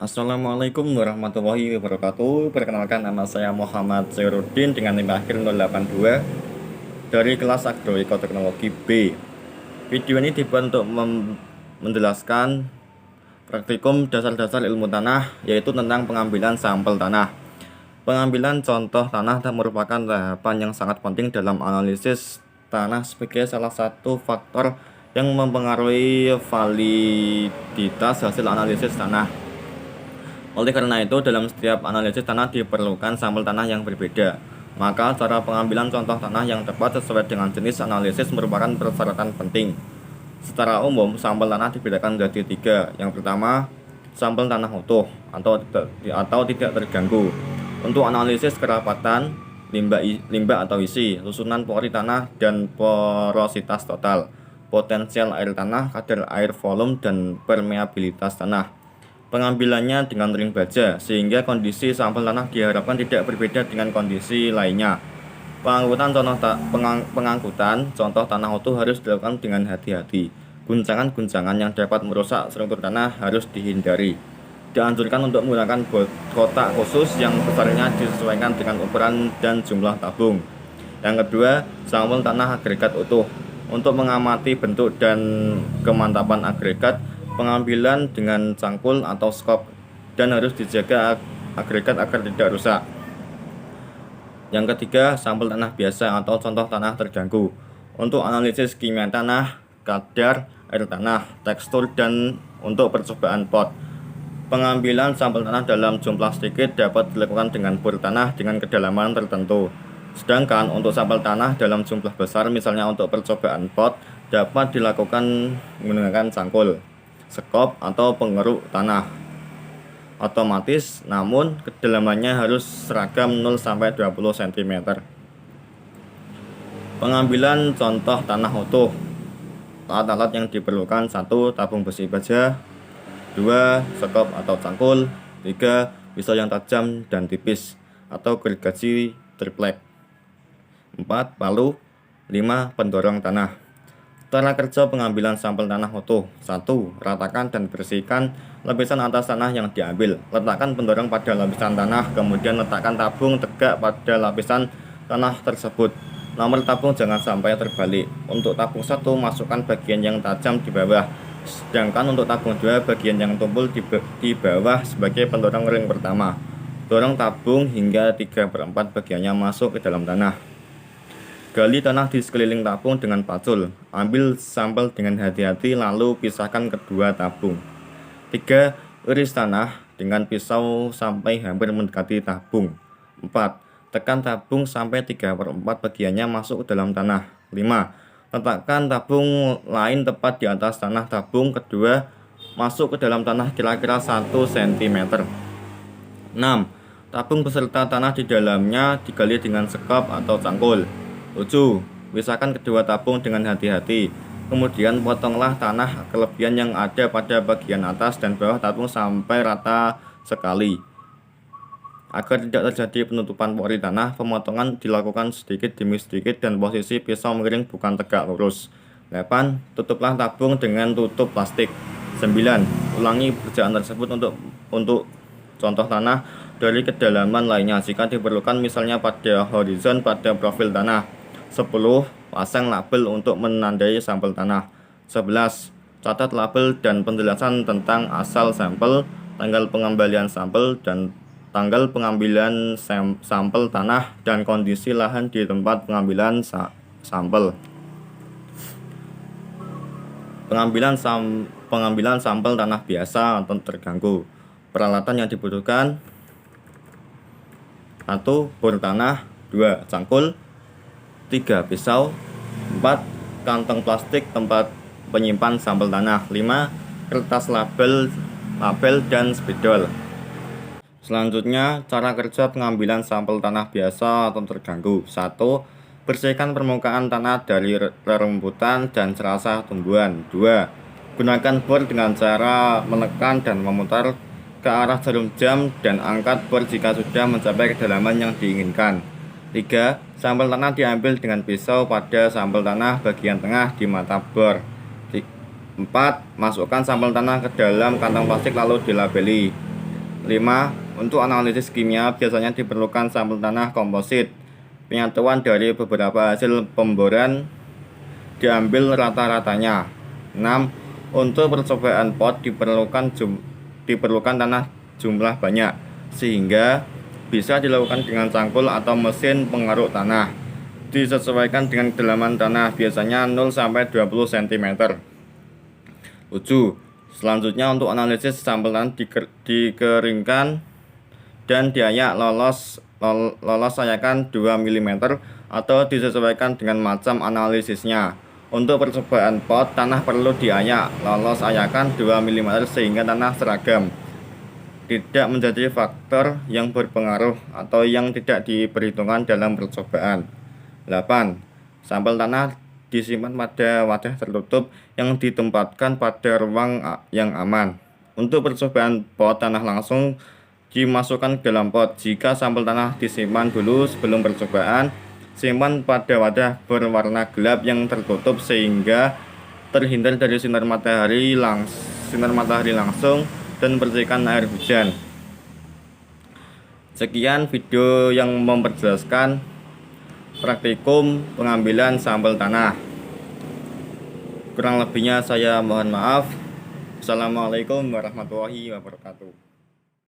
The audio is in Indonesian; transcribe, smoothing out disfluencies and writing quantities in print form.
Assalamualaikum warahmatullahi wabarakatuh. Perkenalkan, nama saya Muhammad Zairuddin dengan NIM akhir 082 dari kelas Agroekoteknologi B. Video ini dibuat untuk menjelaskan praktikum dasar-dasar ilmu tanah, yaitu tentang pengambilan sampel tanah. Pengambilan contoh tanah merupakan tahapan yang sangat penting dalam analisis tanah sebagai salah satu faktor yang mempengaruhi validitas hasil analisis tanah. Oleh karena itu, dalam setiap analisis tanah diperlukan sampel tanah yang berbeda. Maka, cara pengambilan contoh tanah yang tepat sesuai dengan jenis analisis merupakan persyaratan penting. Secara umum, sampel tanah dibedakan menjadi tiga. Yang pertama, sampel tanah utuh atau tidak terganggu. Untuk analisis kerapatan, limbah atau isi, susunan pori tanah, dan porositas total, potensial air tanah, kadar air, volume, dan permeabilitas tanah. Pengambilannya dengan ring baja, sehingga kondisi sampel tanah diharapkan tidak berbeda dengan kondisi lainnya. Pengangkutan contoh tanah utuh harus dilakukan dengan hati-hati. Guncangan-guncangan yang dapat merusak struktur tanah harus dihindari. Dianjurkan untuk menggunakan kotak khusus yang besarnya disesuaikan dengan ukuran dan jumlah tabung. Yang kedua, sampel tanah agregat utuh. Untuk mengamati bentuk dan kemantapan agregat, pengambilan dengan cangkul atau skop, dan harus dijaga agregat agar tidak rusak. Yang ketiga, sampel tanah biasa atau contoh tanah terganggu. Untuk analisis kimia tanah, kadar air tanah, tekstur, dan untuk percobaan pot. Pengambilan sampel tanah dalam jumlah sedikit dapat dilakukan dengan bor tanah dengan kedalaman tertentu. Sedangkan untuk sampel tanah dalam jumlah besar, misalnya untuk percobaan pot, dapat dilakukan menggunakan cangkul, skop, atau pengeruk tanah otomatis, namun kedalamannya harus seragam 0-20 cm. Pengambilan contoh tanah utuh. Alat-alat yang diperlukan: 1. Tabung besi baja, 2. Skop atau cangkul, 3. Pisau yang tajam dan tipis atau gergaji triplek, 4. Palu, 5. Pendorong tanah. Cara kerja pengambilan sampel tanah utuh: 1. Ratakan dan bersihkan lapisan atas tanah yang diambil. Letakkan pendorong pada lapisan tanah, kemudian letakkan tabung tegak pada lapisan tanah tersebut. Nomor tabung jangan sampai terbalik. Untuk tabung 1, masukkan bagian yang tajam di bawah, sedangkan untuk tabung 2, bagian yang tumpul di bawah sebagai pendorong ring pertama. Dorong tabung hingga 3/4 bagiannya masuk ke dalam tanah. Gali tanah di sekeliling tabung dengan pacul. Ambil sampel dengan hati-hati, lalu pisahkan kedua tabung. 3. Iris tanah dengan pisau sampai hampir mendekati tabung. 4. Tekan tabung sampai 3/4 bagiannya masuk ke dalam tanah. 5. Letakkan tabung lain tepat di atas tanah tabung kedua masuk ke dalam tanah kira-kira 1 cm. 6. Tabung beserta tanah di dalamnya digali dengan skop atau cangkul. 7. Pisahkan kedua tabung dengan hati-hati. Kemudian potonglah tanah kelebihan yang ada pada bagian atas dan bawah tabung sampai rata sekali. Agar tidak terjadi penutupan pori tanah, pemotongan dilakukan sedikit demi sedikit dan posisi pisau miring bukan tegak lurus. 8. Tutuplah tabung dengan tutup plastik. 9. Ulangi pekerjaan tersebut untuk contoh tanah dari kedalaman lainnya jika diperlukan, misalnya pada horizon pada profil tanah. 10. Pasang label untuk menandai sampel tanah. 11. Catat label dan penjelasan tentang asal sampel, tanggal pengembalian sampel, dan tanggal pengambilan sampel tanah, dan kondisi lahan di tempat pengambilan sampel. Pengambilan sampel tanah biasa atau terganggu. Peralatan yang dibutuhkan: 1. Bor tanah, 2. Cangkul, 3. Pisau, 4. Kantong plastik tempat penyimpan sampel tanah, 5. Kertas label dan spidol. Selanjutnya, cara kerja pengambilan sampel tanah biasa atau terganggu. 1. Bersihkan permukaan tanah dari rerumputan dan serasa tumbuhan. 2. Gunakan bor dengan cara menekan dan memutar ke arah jarum jam dan angkat bor jika sudah mencapai kedalaman yang diinginkan. 3. Sampel tanah diambil dengan pisau pada sampel tanah bagian tengah di mata bor. 4. Masukkan sampel tanah ke dalam kantong plastik lalu dilabeli. 5. Untuk analisis kimia biasanya diperlukan sampel tanah komposit. Penyatuan dari beberapa hasil pemboran diambil rata-ratanya. 6. Untuk percobaan pot diperlukan tanah jumlah banyak, sehingga bisa dilakukan dengan cangkul atau mesin pengeruk tanah. Disesuaikan dengan kedalaman tanah, biasanya 0-20 cm. 7. Selanjutnya untuk analisis sampel tanah dikeringkan dan diayak lolos sayakan 2 mm atau disesuaikan dengan macam analisisnya. Untuk percobaan pot, tanah perlu diayak lolos sayakan 2 mm sehingga tanah seragam, tidak menjadi faktor yang berpengaruh atau yang tidak diperhitungkan dalam percobaan. 8. Sampel tanah disimpan pada wadah tertutup yang ditempatkan pada ruang yang aman. Untuk percobaan pot, tanah langsung dimasukkan ke dalam pot. Jika sampel tanah disimpan dulu sebelum percobaan, simpan pada wadah berwarna gelap yang tertutup sehingga terhindar dari sinar matahari langsung dan bersihkan air hujan. Sekian video yang memperjelaskan praktikum pengambilan sampel tanah. Kurang lebihnya saya mohon maaf. Assalamualaikum warahmatullahi wabarakatuh.